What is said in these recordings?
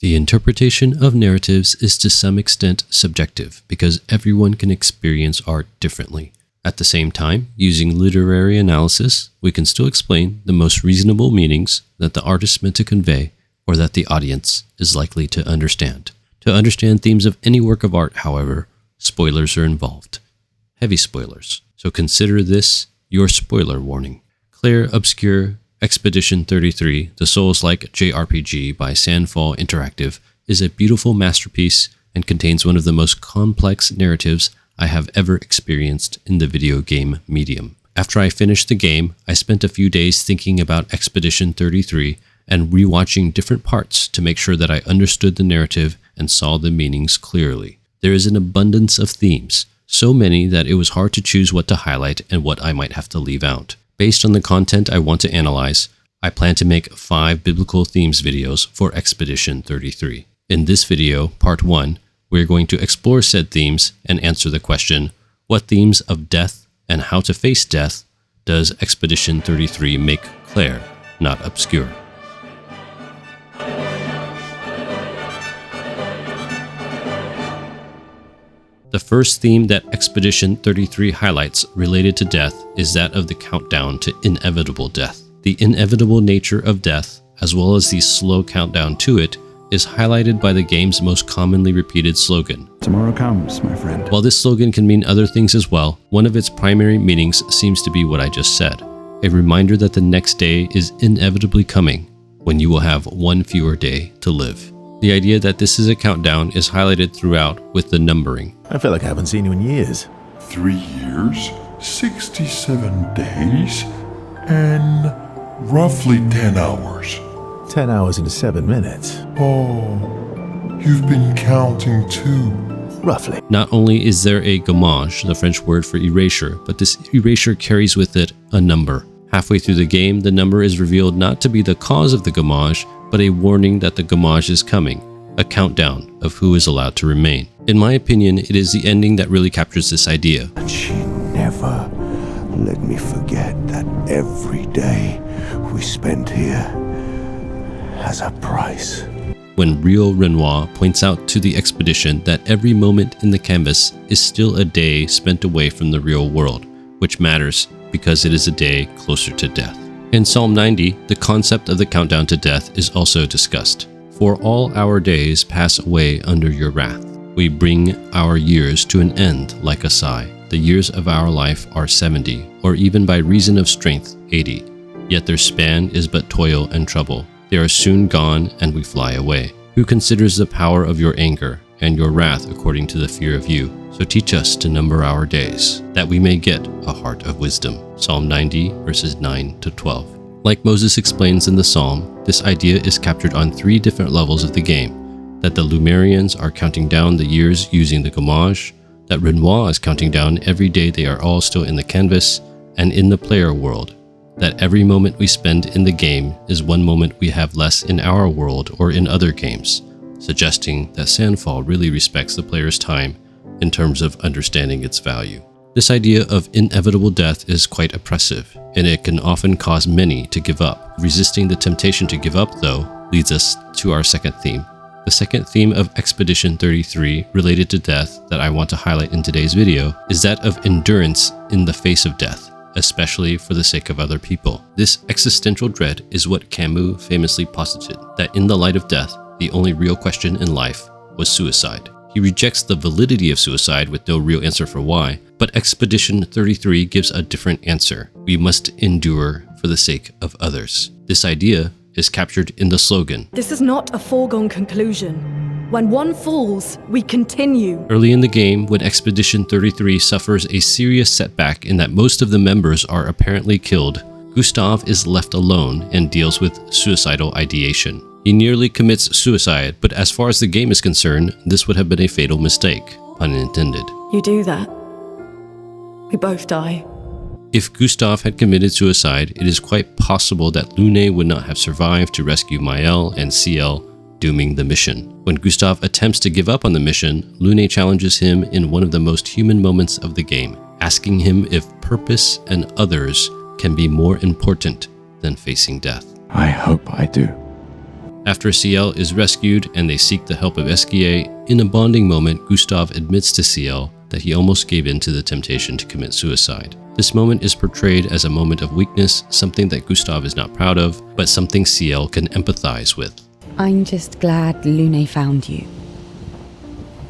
The interpretation of narratives is to some extent subjective because everyone can experience art differently. At the same time, using literary analysis, we can still explain the most reasonable meanings that the artist meant to convey or that the audience is likely to understand. To understand themes of any work of art, however, spoilers are involved. Heavy spoilers. So consider this your spoiler warning. Clair, Obscur, Expedition 33, the Souls-like JRPG by Sandfall Interactive, is a beautiful masterpiece and contains one of the most complex narratives I have ever experienced in the video game medium. After I finished the game, I spent a few days thinking about Expedition 33 and rewatching different parts to make sure that I understood the narrative and saw the meanings clearly. There is an abundance of themes, so many that it was hard to choose what to highlight and what I might have to leave out. Based on the content I want to analyze, I plan to make 5 biblical themes videos for Expedition 33. In this video, part 1, we're going to explore said themes and answer the question, what themes of death and how to face death does Expedition 33 make clair, not obscure? The first theme that Expedition 33 highlights related to death is that of the countdown to inevitable death. The inevitable nature of death, as well as the slow countdown to it, is highlighted by the game's most commonly repeated slogan. Tomorrow comes, my friend. While this slogan can mean other things as well, one of its primary meanings seems to be what I just said, a reminder that the next day is inevitably coming, when you will have one fewer day to live. The idea that this is a countdown is highlighted throughout with the numbering. I feel like I haven't seen you in years. 3 years, 67 days, and roughly 10 hours. 10 hours into 7 minutes. Oh, you've been counting too. Roughly. Not only is there a gommage, the French word for erasure, but this erasure carries with it a number. Halfway through the game, the number is revealed not to be the cause of the gommage, but a warning that the gommage is coming, a countdown of who is allowed to remain. In my opinion, it is the ending that really captures this idea. And she never let me forget that every day we spent here has a price. When Rio Renoir points out to the expedition that every moment in the canvas is still a day spent away from the real world, which matters because it is a day closer to death. In Psalm 90, the concept of the countdown to death is also discussed. For all our days pass away under your wrath. We bring our years to an end like a sigh. The years of our life are 70, or even by reason of strength, 80. Yet their span is but toil and trouble. They are soon gone and we fly away. Who considers the power of your anger and your wrath according to the fear of you? So teach us to number our days, that we may get a heart of wisdom. Psalm 90, verses 9 to 12. Like Moses explains in the psalm, this idea is captured on 3 different levels of the game. That the Lumerians are counting down the years using the gommage, that Renoir is counting down every day they are all still in the canvas, and in the player world, that every moment we spend in the game is one moment we have less in our world or in other games, suggesting that Sandfall really respects the player's time in terms of understanding its value. This idea of inevitable death is quite oppressive, and it can often cause many to give up. Resisting the temptation to give up, though, leads us to our second theme. The second theme of Expedition 33 related to death that I want to highlight in today's video is that of endurance in the face of death, especially for the sake of other people. This existential dread is what Camus famously posited, that in the light of death, the only real question in life was suicide. He rejects the validity of suicide with no real answer for why, but Expedition 33 gives a different answer. We must endure for the sake of others. This idea is captured in the slogan. This is not a foregone conclusion. When one falls, we continue. Early in the game, when Expedition 33 suffers a serious setback in that most of the members are apparently killed, Gustave is left alone and deals with suicidal ideation. He nearly commits suicide, but as far as the game is concerned, this would have been a fatal mistake, pun intended. You do that, we both die. If Gustave had committed suicide, it is quite possible that Lune would not have survived to rescue Maël and Ciel, dooming the mission. When Gustave attempts to give up on the mission, Lune challenges him in one of the most human moments of the game, asking him if purpose and others can be more important than facing death. I hope I do. After Ciel is rescued and they seek the help of Esquier, in a bonding moment, Gustav admits to Ciel that he almost gave in to the temptation to commit suicide. This moment is portrayed as a moment of weakness, something that Gustav is not proud of, but something Ciel can empathize with. I'm just glad Lune found you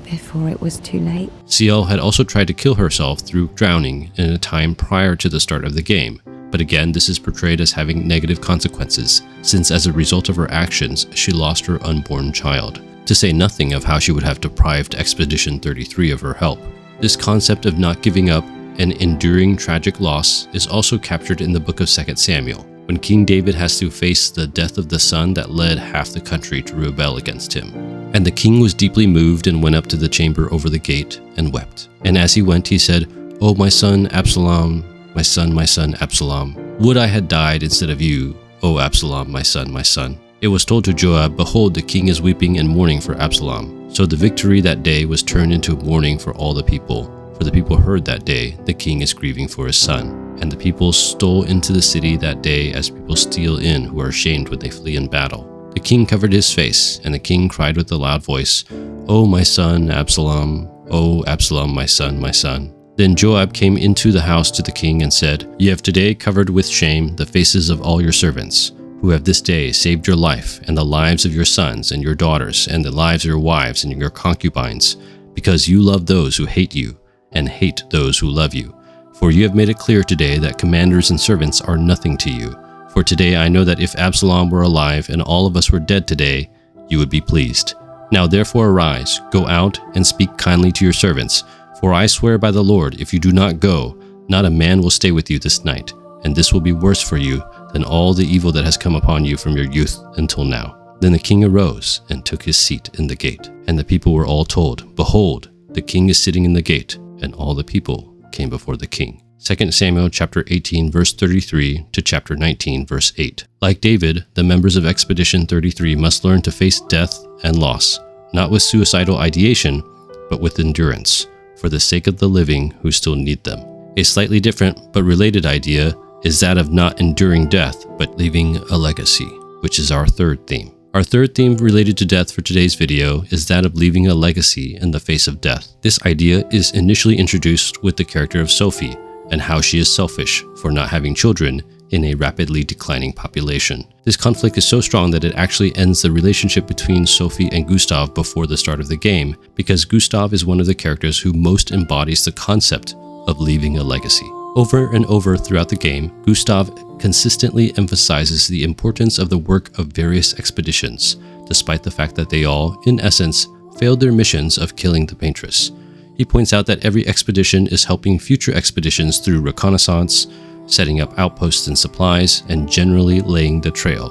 before it was too late. Ciel had also tried to kill herself through drowning in a time prior to the start of the game, but again this is portrayed as having negative consequences, since as a result of her actions she lost her unborn child, to say nothing of how she would have deprived Expedition 33 of her help. This concept of not giving up and enduring tragic loss is also captured in the book of 2 Samuel, when King David has to face the death of the son that led half the country to rebel against him. And the king was deeply moved and went up to the chamber over the gate and wept. And as he went, he said, "O my son Absalom, my son Absalom, would I had died instead of you, O Absalom, my son, my son." It was told to Joab, "Behold, the king is weeping and mourning for Absalom." So the victory that day was turned into mourning for all the people. For the people heard that day, the king is grieving for his son. And the people stole into the city that day as people steal in who are ashamed when they flee in battle. The king covered his face, and the king cried with a loud voice, "O my son Absalom, O Absalom, my son, my son." Then Joab came into the house to the king and said, "You have today covered with shame the faces of all your servants, who have this day saved your life and the lives of your sons and your daughters and the lives of your wives and your concubines, because you love those who hate you and hate those who love you. For you have made it clear today that commanders and servants are nothing to you. For today I know that if Absalom were alive and all of us were dead today, you would be pleased. Now therefore arise, go out and speak kindly to your servants. For I swear by the Lord, if you do not go, not a man will stay with you this night, and this will be worse for you than all the evil that has come upon you from your youth until now." Then the king arose and took his seat in the gate. And the people were all told, "Behold, the king is sitting in the gate," and all the people came before the king. 2 Samuel chapter 18 verse 33 to chapter 19 verse 8. Like David, the members of Expedition 33 must learn to face death and loss, not with suicidal ideation, but with endurance, for the sake of the living who still need them. A slightly different but related idea is that of not enduring death, but leaving a legacy, which is our third theme. Our third theme related to death for today's video is that of leaving a legacy in the face of death. This idea is initially introduced with the character of Sophie and how she is selfish for not having children in a rapidly declining population. This conflict is so strong that it actually ends the relationship between Sophie and Gustav before the start of the game, because Gustav is one of the characters who most embodies the concept of leaving a legacy. Over and over throughout the game, Gustav consistently emphasizes the importance of the work of various expeditions, despite the fact that they all, in essence, failed their missions of killing the Paintress. He points out that every expedition is helping future expeditions through reconnaissance, setting up outposts and supplies, and generally laying the trail.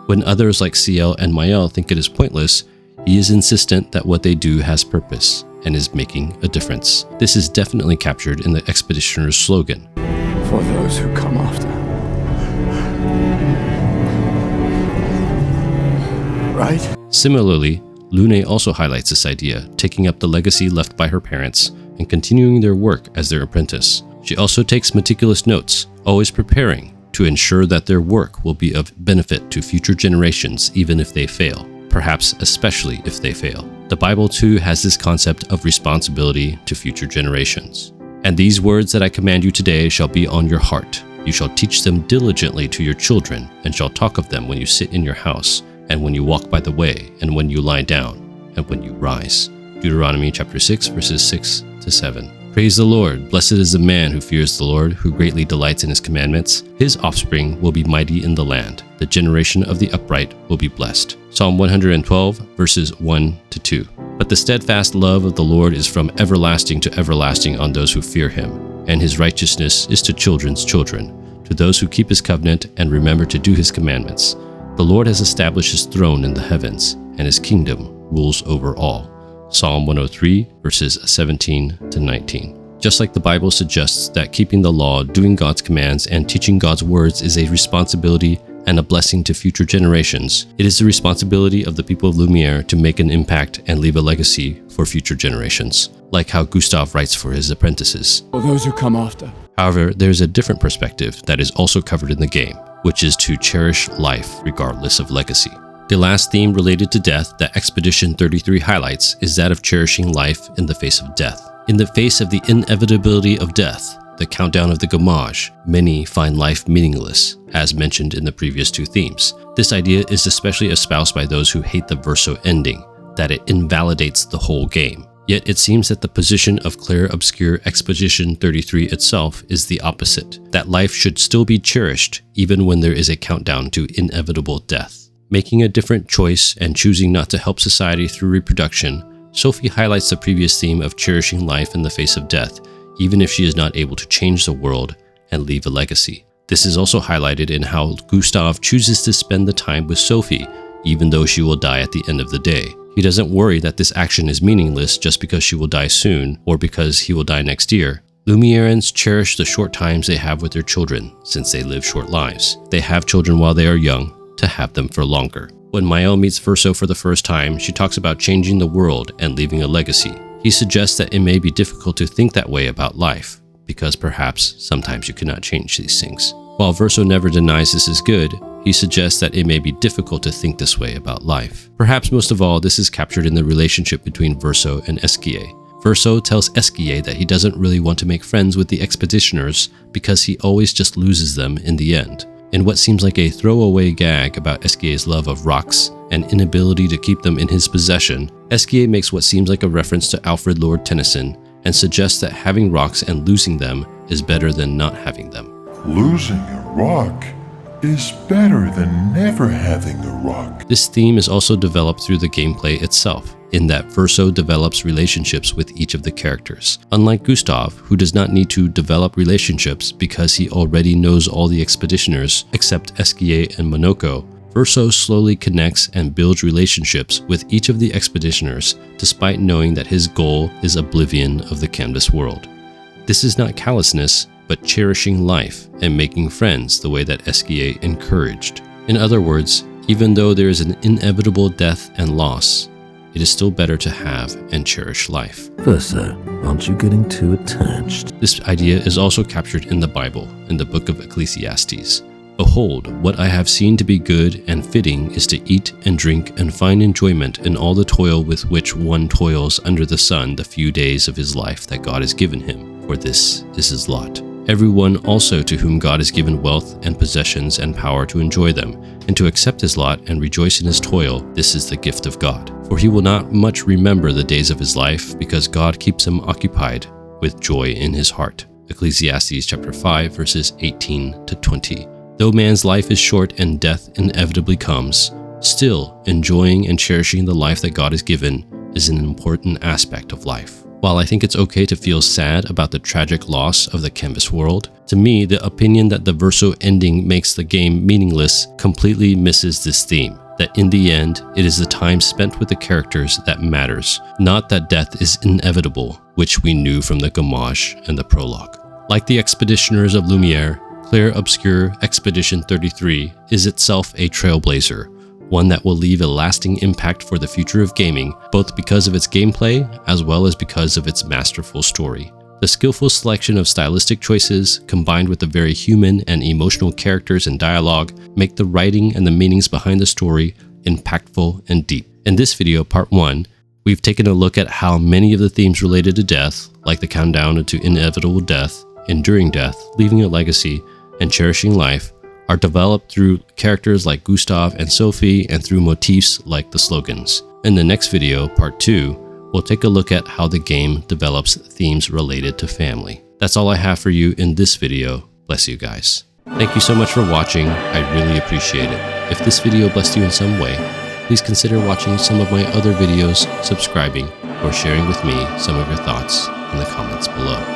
When others like Ciel and Mael think it is pointless, he is insistent that what they do has purpose and is making a difference. This is definitely captured in the expeditioner's slogan, For those who come after. Right? Similarly, Lune also highlights this idea, taking up the legacy left by her parents and continuing their work as their apprentice. She also takes meticulous notes, always preparing to ensure that their work will be of benefit to future generations even if they fail, perhaps especially if they fail. The Bible too has this concept of responsibility to future generations. "And these words that I command you today shall be on your heart. You shall teach them diligently to your children, and shall talk of them when you sit in your house, and when you walk by the way, and when you lie down, and when you rise." Deuteronomy chapter 6 verses 6 to 7. Praise the Lord. Blessed is the man who fears the Lord, who greatly delights in his commandments. His offspring will be mighty in the land. The generation of the upright will be blessed. Psalm 112 verses 1 to 2. But the steadfast love of the Lord is from everlasting to everlasting on those who fear him, and his righteousness is to children's children, to those who keep his covenant and remember to do his commandments. The Lord has established his throne in the heavens, and his kingdom rules over all. Psalm 103 verses 17 to 19. Just like the Bible suggests that keeping the law, doing God's commands, and teaching God's words is a responsibility and a blessing to future generations, it is the responsibility of the people of Lumiere to make an impact and leave a legacy for future generations, like how Gustav writes for his apprentices. For those who come after. However, there is a different perspective that is also covered in the game, which is to cherish life regardless of legacy. The last theme related to death that Expedition 33 highlights is that of cherishing life in the face of death. In the face of the inevitability of death, the countdown of the Gamage, many find life meaningless, as mentioned in the previous two themes. This idea is especially espoused by those who hate the Verso ending, that it invalidates the whole game. Yet it seems that the position of clair, obscur Expedition 33 itself is the opposite, that life should still be cherished even when there is a countdown to inevitable death. Making a different choice and choosing not to help society through reproduction, Sophie highlights the previous theme of cherishing life in the face of death, even if she is not able to change the world and leave a legacy. This is also highlighted in how Gustav chooses to spend the time with Sophie, even though she will die at the end of the day. He doesn't worry that this action is meaningless just because she will die soon or because he will die next year. Lumierans cherish the short times they have with their children, since they live short lives. They have children while they are young, to have them for longer. When Mael meets Verso for the first time, she talks about changing the world and leaving a legacy. He suggests that it may be difficult to think that way about life, because perhaps sometimes you cannot change these things. While Verso never denies this is good, he suggests that it may be difficult to think this way about life. Perhaps most of all, this is captured in the relationship between Verso and Esquier. Verso tells Esquier that he doesn't really want to make friends with the expeditioners because he always just loses them in the end. In what seems like a throwaway gag about Esquier's love of rocks and inability to keep them in his possession, Esquier makes what seems like a reference to Alfred Lord Tennyson and suggests that having rocks and losing them is better than not having them. Losing a rock is better than never having a rock. This theme is also developed through the gameplay itself, in that Verso develops relationships with each of the characters. Unlike Gustav, who does not need to develop relationships because he already knows all the expeditioners except Esquier and Monoko, Verso slowly connects and builds relationships with each of the expeditioners despite knowing that his goal is oblivion of the canvas world. This is not callousness, but cherishing life and making friends the way that Esquier encouraged. In other words, even though there is an inevitable death and loss, it is still better to have and cherish life. Verso, aren't you getting too attached? This idea is also captured in the Bible, in the book of Ecclesiastes. Behold, what I have seen to be good and fitting is to eat and drink and find enjoyment in all the toil with which one toils under the sun the few days of his life that God has given him, for this is his lot. Everyone also to whom God has given wealth and possessions and power to enjoy them, and to accept his lot and rejoice in his toil, this is the gift of God. For he will not much remember the days of his life, because God keeps him occupied with joy in his heart. Ecclesiastes chapter 5, verses 18 to 20. Though man's life is short and death inevitably comes, still enjoying and cherishing the life that God has given is an important aspect of life. While I think it's okay to feel sad about the tragic loss of the canvas world, to me, the opinion that the Verso ending makes the game meaningless completely misses this theme. That in the end, it is the time spent with the characters that matters, not that death is inevitable, which we knew from the Gamage and the prologue. Like the expeditioners of Lumiere, Clair Obscur Expedition 33 is itself a trailblazer, one that will leave a lasting impact for the future of gaming, both because of its gameplay as well as because of its masterful story. The skillful selection of stylistic choices, combined with the very human and emotional characters and dialogue, make the writing and the meanings behind the story impactful and deep. In this video, part 1, we've taken a look at how many of the themes related to death, like the countdown to inevitable death, enduring death, leaving a legacy, and cherishing life, are developed through characters like Gustav and Sophie and through motifs like the slogans. In the next video, part 2, we'll take a look at how the game develops themes related to family. That's all I have for you in this video. Bless you guys. Thank you so much for watching. I really appreciate it. If this video blessed you in some way, please consider watching some of my other videos, subscribing, or sharing with me some of your thoughts in the comments below.